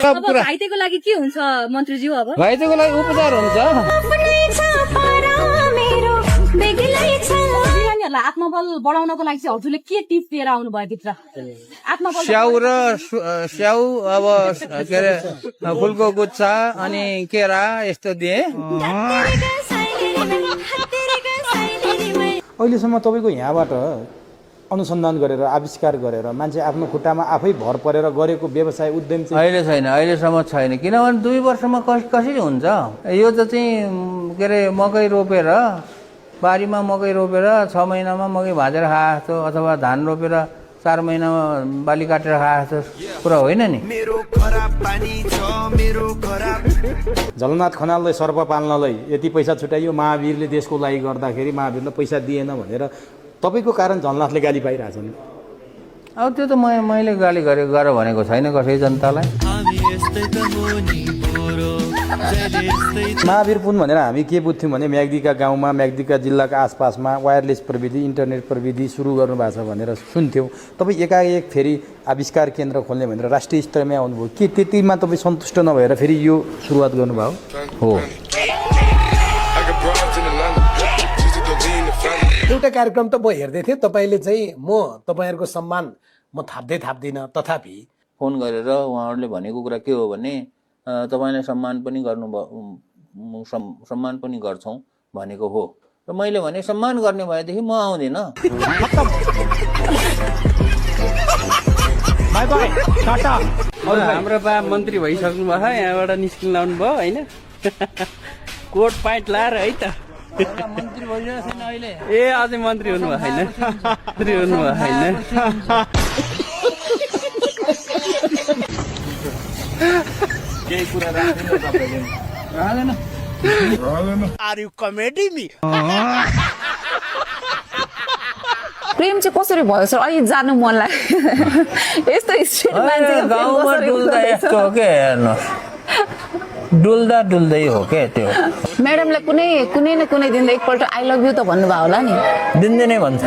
अब घाइतेको लागि के हुन्छ मन्त्रीज्यू? अब घाइतेको लागि उपचार हुन्छ। बिरामीहरूलाई आत्मबल बढाउनको लागि चाहिँ हजुरले के टिप दिएर आउनु भयो भित्र? आत्मबल स्याउ अब के अरे फुलको गुच्छा अनि केरा यस्तो दिए। अहिलेसम्म तपाईँको यहाँबाट अनुसन्धान गरेर आविष्कार गरेर मान्छे आफ्नो खुट्टामा आफै भर परेर गरेको व्यवसाय उद्यम चाहिँ अहिले छैन, अहिलेसम्म छैन। किनभने 2 वर्षमा कसरी हुन्छ? यो त चाहिँ के अरे मकै रोपेर बारीमा मकै रोपेर 6 महिनामा मकै भाजेर खाए जस्तो अथवा धान रोपेर 4 महिनामा बाली काटेर खाए जस्तो कुरा होइन नि। झलनाथ खनाललाई सर्प पाल्नलाई यति पैसा छुट्याइयो, महावीरले देशको लागि गर्दाखेरि महावीरले पैसा दिएन भनेर तपाईँको कारण झलनाथले गाली पाइरहेछ नि। अब त्यो त मैले गाली गर भनेको छैन कसै जनतालाई। महावीर पुन भनेर हामी के बुझ्थ्यौँ भने म्याग्दीका गाउँमा म्याग्दीका जिल्लाका आसपासमा वायरलेस प्रविधि इन्टरनेट प्रविधि सुरु गर्नुभएको छ भनेर सुन्थ्यौँ। तपाईँ एकाएक फेरि आविष्कार केन्द्र खोल्ने भनेर राष्ट्रिय स्तरमै आउनुभयो। के त्यतिमा तपाईँ सन्तुष्ट नभएर फेरि यो सुरुवात गर्नुभयो? हो। एउटा कार्यक्रम त म हेर्दै थिएँ, तपाईँले चाहिँ म तपाईँहरूको सम्मान म थाप्दिनँ, तथापि फोन गरेर उहाँहरूले भनेको कुरा के हो भने तपाईँलाई सम्मान पनि गर्छौँ भनेको हो। र मैले भने सम्मान गर्ने भएदेखि म आउँदिन। हाम्रो बा मन्त्री भइसक्नु भयो, यहाँबाट निस्किनु लाउनु भयो होइन? कोट प्यान्ट लाएर है त मन्त्री भइरहेको छैन अहिले। ए अझै मन्त्री हुनुभयो होइन? मन्त्री हुनुभयो होइन? केही कुरा राख्दैन। Are you comedy me? प्रेम चाहिँ कसरी भयो सर? अहिले जानु मन लाग्यो। यस्तो स्ट्रिट मान्छेको गाउँमा डुल्दा यस्तो हो के हेर्नु, डुल्दा डुल्दै हो के त्यो। म्याडमलाई कुनै न कुनै दिन एकपल्ट आई लभ यु त भन्नुभयो होला नि? दिनदिनै भन्छ।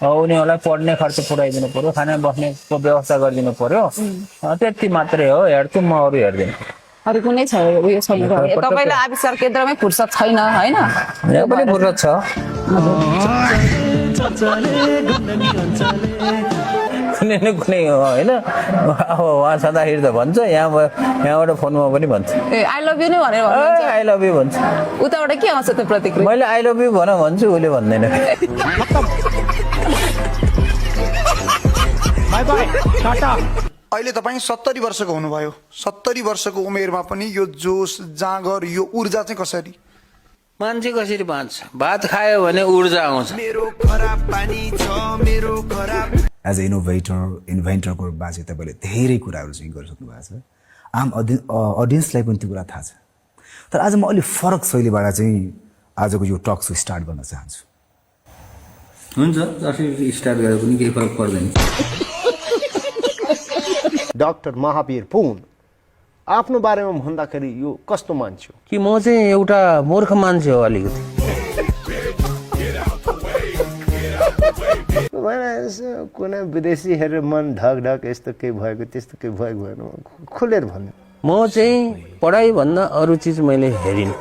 उनीहरूलाई पढ्ने खर्च पुऱ्याइदिनु पर्यो, खाना बस्नेको व्यवस्था गरिदिनु पर्यो, त्यति मात्रै हो। हेर्छु म, अरू हेर्दिनँ। अरू कुनै उयो छैन? तपाईँलाई आविष्कार केन्द्रमै फुर्सद छैन होइन? यहाँ पनि फुर्सद छ। कुनै न कुनै हो होइन? अब उहाँ छँदाखेरि त भन्छ, यहाँबाट फोनमा पनि भन्छ ए आई लभ यु नै भनेर आई लभ यु भन्छ। उताबाट के आउँछ त्यो प्रतिक्रिया? मैले आई लभ यु भन्छु, उसले भन्दैन। अहिले तपाईँ 70 वर्षको हुनुभयो। 70 वर्षको उमेरमा पनि यो जोस जाँगर यो ऊर्जा चाहिँ कसरी? मान्छे कसरी बाँच्छ? भात खायो भने ऊर्जा आउँछ। एज अ इन्भेन्टरको बाजे तपाईँले धेरै कुराहरू चाहिँ गरिसक्नु भएको छ। आम अडियन्सलाई पनि त्यो कुरा थाहा छ। तर आज म अलिक फरक शैलीबाट चाहिँ आजको यो टक सो स्टार्ट गर्न चाहन्छु। हुन्छ, जसरी स्टार्ट गरेर पनि केही फरक पर्दैन। डाक्टर महावीर पुन आफ्नो बारेमा भन्दाखेरि यो कस्तो मान्छे हो? कि म चाहिँ एउटा मूर्ख मान्छे हो अलिकति। कुनै विदेशी हेरेर मन ढक ढक यस्तो केही भएको त्यस्तो केही भएको भएन, खुलेर भन्नु। म चाहिँ पढाइ भन्दा अरू चिज मैले हेरिनँ।